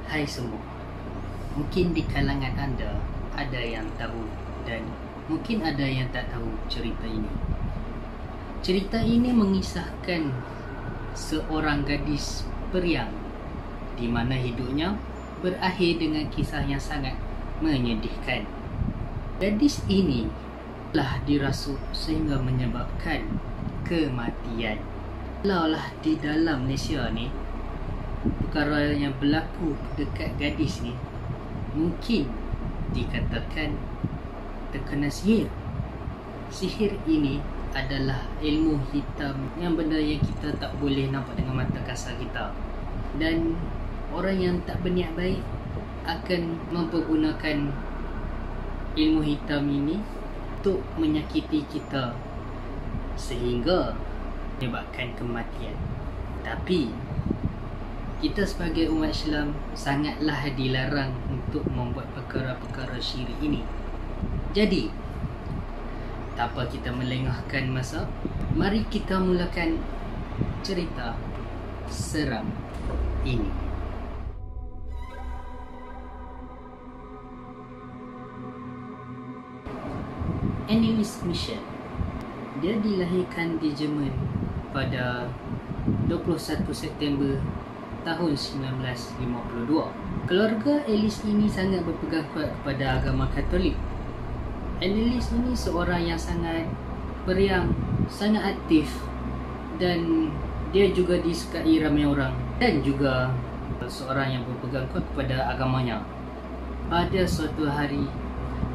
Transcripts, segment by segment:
Hai semua, mungkin di kalangan anda ada yang tahu dan mungkin ada yang tak tahu cerita ini. Cerita ini mengisahkan seorang gadis periang di mana hidupnya berakhir dengan kisah yang sangat menyedihkan. Gadis ini telah dirasuk sehingga menyebabkan kematian. Kalaulah di dalam Malaysia ni perkara yang berlaku dekat gadis ni mungkin dikatakan terkena sihir. Sihir ini adalah ilmu hitam yang benda yang kita tak boleh nampak dengan mata kasar kita, dan orang yang tak berniat baik akan mempergunakan ilmu hitam ini untuk menyakiti kita sehingga menyebabkan kematian. Tapi kita sebagai umat Islam sangatlah dilarang untuk membuat perkara-perkara syirik ini. Jadi, tak apa kita melengahkan masa, mari kita mulakan cerita seram ini. Anneliese Michel, dia dilahirkan di Jerman pada 21 September tahun 1952. Keluarga Anneliese ini sangat berpegang kuat kepada agama Katolik. Anneliese ini seorang yang sangat periang, sangat aktif, dan dia juga disukai ramai orang, dan juga seorang yang berpegang kuat kepada agamanya. Pada suatu hari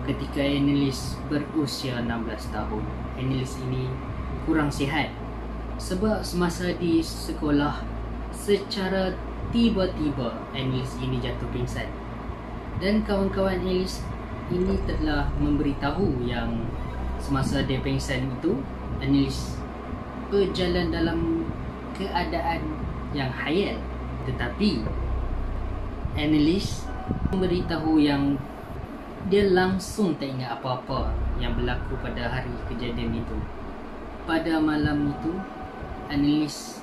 ketika Anneliese berusia 16 tahun, Anneliese ini kurang sihat sebab semasa di sekolah secara tiba-tiba Anneliese ini jatuh pingsan, dan kawan-kawan Anneliese ini telah memberitahu yang semasa dia pingsan itu Anneliese berjalan dalam keadaan yang khayal. Tetapi Anneliese memberitahu yang dia langsung tak ingat apa-apa yang berlaku pada hari kejadian itu. Pada malam itu Anneliese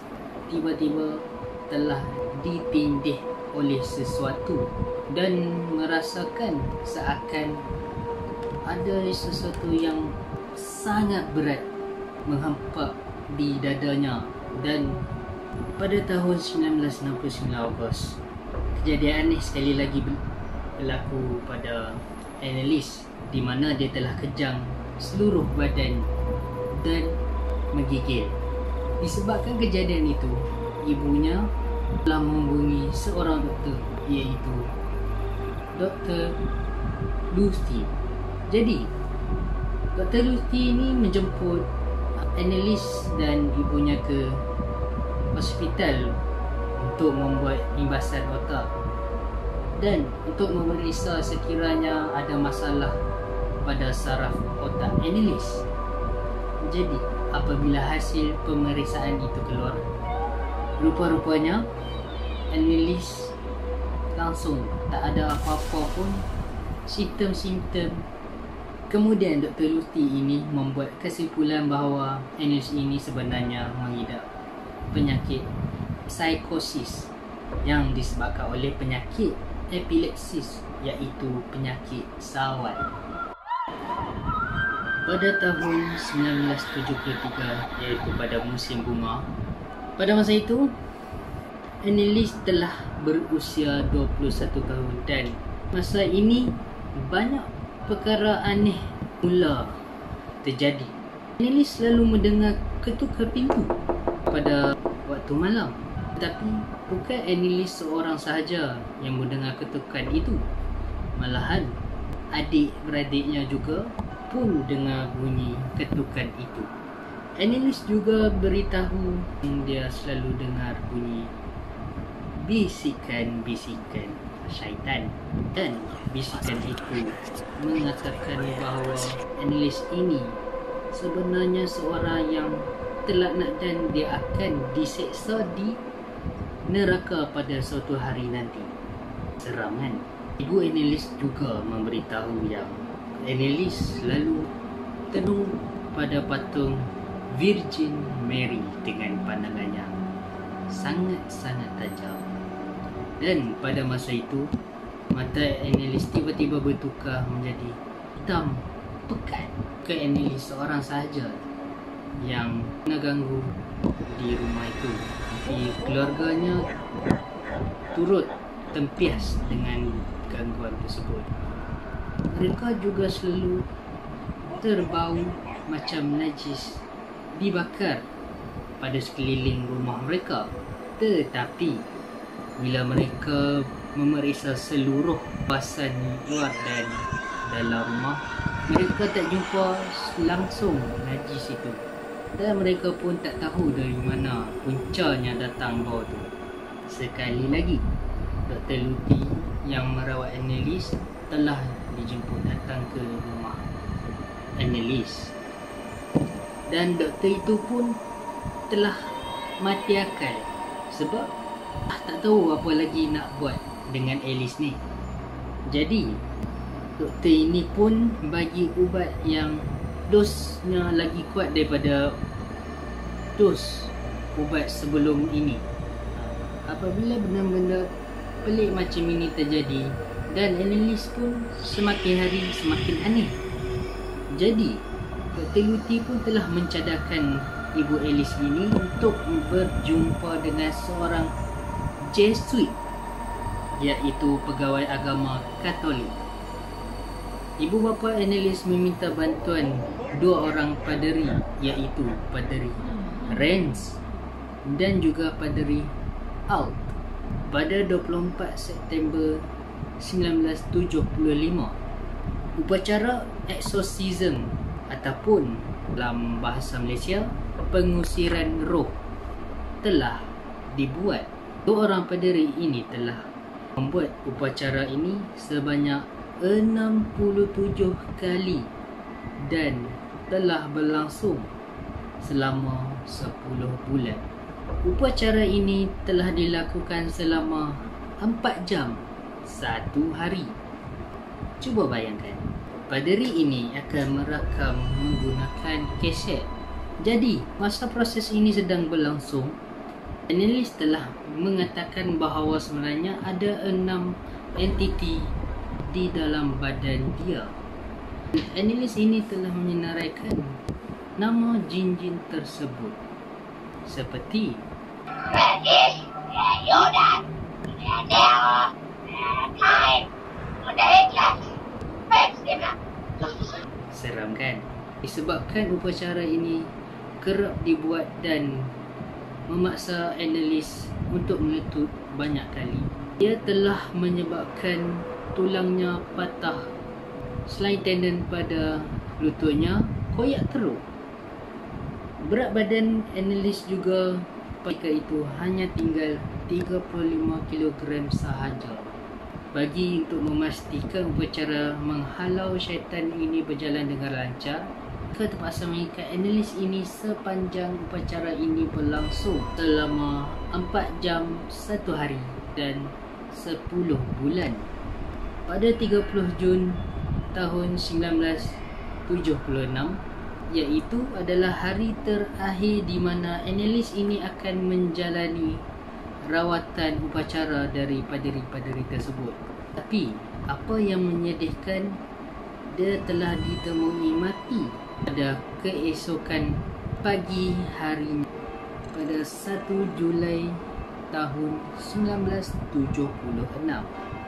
tiba-tiba telah ditindih oleh sesuatu dan merasakan seakan ada sesuatu yang sangat berat menghempak di dadanya. Dan pada tahun 1969 Ogos, kejadian aneh sekali lagi berlaku pada Anneliese, di mana dia telah kejang seluruh badan dan menggigil. Disebabkan kejadian itu, ibunya telah menghubungi seorang doktor, iaitu Dr. Lucy. Jadi Dr. Lucy ini menjemput Anneliese dan ibunya ke hospital untuk membuat imbasan otak dan untuk memeriksa sekiranya ada masalah pada saraf otak Anneliese. Jadi apabila hasil pemeriksaan itu keluar, rupa-rupanya Anneliese langsung tak ada apa-apa pun simptom-simptom. Kemudian Dr. Lucy ini membuat kesimpulan bahawa Anneliese ini sebenarnya mengidap penyakit psikosis yang disebabkan oleh penyakit epilepsis, iaitu penyakit sawan. Pada tahun 1973, iaitu pada musim bunga, pada masa itu Anneliese telah berusia 21 tahun, dan masa ini banyak perkara aneh mula terjadi. Anneliese selalu mendengar ketukan pintu pada waktu malam. Tetapi bukan Anneliese seorang sahaja yang mendengar ketukan itu, malahan adik-beradiknya juga pun dengar bunyi ketukan itu. Anneliese juga beritahu dia selalu dengar bunyi bisikan-bisikan syaitan, dan bisikan itu mengatakan bahawa Anneliese ini sebenarnya seorang yang terlaknat dan dia akan diseksa di neraka pada suatu hari nanti. Seram kan? Ibu Anneliese juga memberitahu yang Anneliese selalu tenung pada patung Virgin Mary dengan pandangan yang sangat-sangat tajam. Dan pada masa itu, mata Anneliese tiba-tiba bertukar menjadi hitam pekat. Bukan Anneliese seorang sahaja yang kena ganggu di rumah itu, tapi keluarganya turut tempias dengan gangguan tersebut. Mereka juga selalu terbau macam najis dibakar pada sekeliling rumah mereka. Tetapi bila mereka memeriksa seluruh kawasan luar dan dalam rumah, mereka tak jumpa langsung najis itu, dan mereka pun tak tahu dari mana puncanya datang bau tu. Sekali lagi, Dr. Luthi yang merawat Anneliese telah dijemput datang ke rumah Anneliese, dan doktor itu pun telah mati akal sebab tak tahu apa lagi nak buat dengan Alice ni. Jadi doktor ini pun bagi ubat yang dosnya lagi kuat daripada dos ubat sebelum ini. Apabila benda-benda pelik macam ini terjadi, dan Anneliese pun semakin hari semakin aneh. Jadi Dr. Luthi pun telah mencadarkan Ibu Alice ini untuk berjumpa dengan seorang Jesuit, iaitu pegawai agama Katolik. Ibu bapa Anneliese meminta bantuan dua orang paderi, iaitu Paderi Renz dan juga Paderi Alt. Pada 24 September 1975, upacara exorcism ataupun dalam bahasa Malaysia pengusiran roh telah dibuat. Dua orang paderi ini telah membuat upacara ini sebanyak 67 kali dan telah berlangsung selama 10 bulan. Upacara ini telah dilakukan selama 4 jam satu hari. Cuba bayangkan, paderi ini akan merakam menggunakan kaset. Jadi, masa proses ini sedang berlangsung, Anneliese telah mengatakan bahawa sebenarnya ada 6 entiti di dalam badan dia. Anneliese ini telah menyenaraikan nama jin-jin tersebut seperti seram kan? Disebabkan upacara ini kerap dibuat dan memaksa Anneliese untuk meletup banyak kali. Ia telah menyebabkan tulangnya patah. Selain tendon pada lututnya koyak teruk. Berat badan Anneliese juga ketika itu hanya tinggal 35 kg sahaja. Bagi untuk memastikan upacara menghalau syaitan ini berjalan dengan lancar, mereka terpaksa mengikat Anneliese ini sepanjang upacara ini berlangsung selama 4 jam 1 hari dan 10 bulan. Pada 30 Jun tahun 1976, iaitu adalah hari terakhir di mana Anneliese ini akan menjalani rawatan upacara dari paderi-paderi tersebut. Tapi apa yang menyedihkan, dia telah ditemui mati pada keesokan pagi hari pada 1 Julai tahun 1976.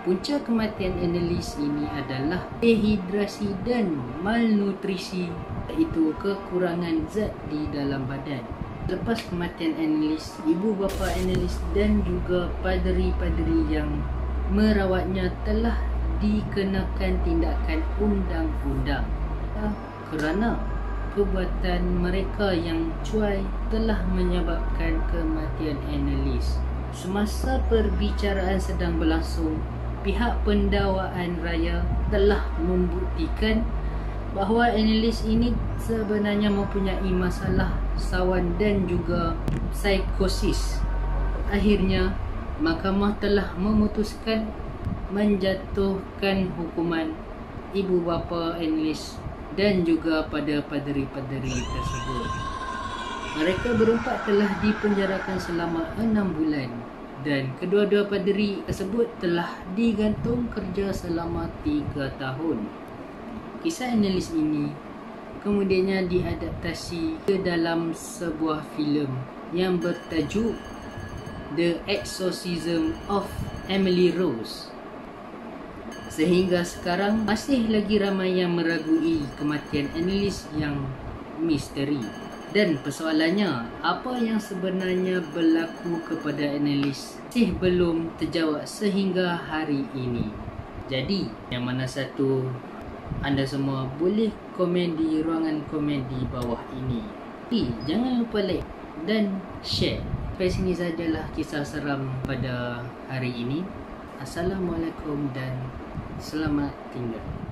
Punca kematian Anneliese ini adalah dehidrasi dan malnutrisi, iaitu kekurangan zat di dalam badan. Lepas kematian Anneliese, ibu bapa Anneliese dan juga paderi-paderi yang merawatnya telah dikenakan tindakan undang-undang kerana perbuatan mereka yang cuai telah menyebabkan kematian Anneliese. Semasa perbicaraan sedang berlangsung, pihak pendakwaan raya telah membuktikan bahawa Anneliese ini sebenarnya mempunyai masalah sawan dan juga psikosis. Akhirnya, mahkamah telah memutuskan menjatuhkan hukuman ibu bapa Anneliese dan juga pada paderi-paderi tersebut. Mereka berempat telah dipenjarakan selama 6 bulan dan kedua-dua paderi tersebut telah digantung kerja selama 3 tahun. Kisah analis ini kemudiannya diadaptasi ke dalam sebuah filem yang bertajuk The Exorcism of Emily Rose. Sehingga sekarang masih lagi ramai yang meragui kematian Anneliese yang misteri. Dan persoalannya, apa yang sebenarnya berlaku kepada Anneliese masih belum terjawab sehingga hari ini. Jadi, yang mana satu, anda semua boleh komen di ruangan komen di bawah ini. Jangan lupa like dan share. Sampai sini sajalah kisah seram pada hari ini. Assalamualaikum dan selamat tinggal.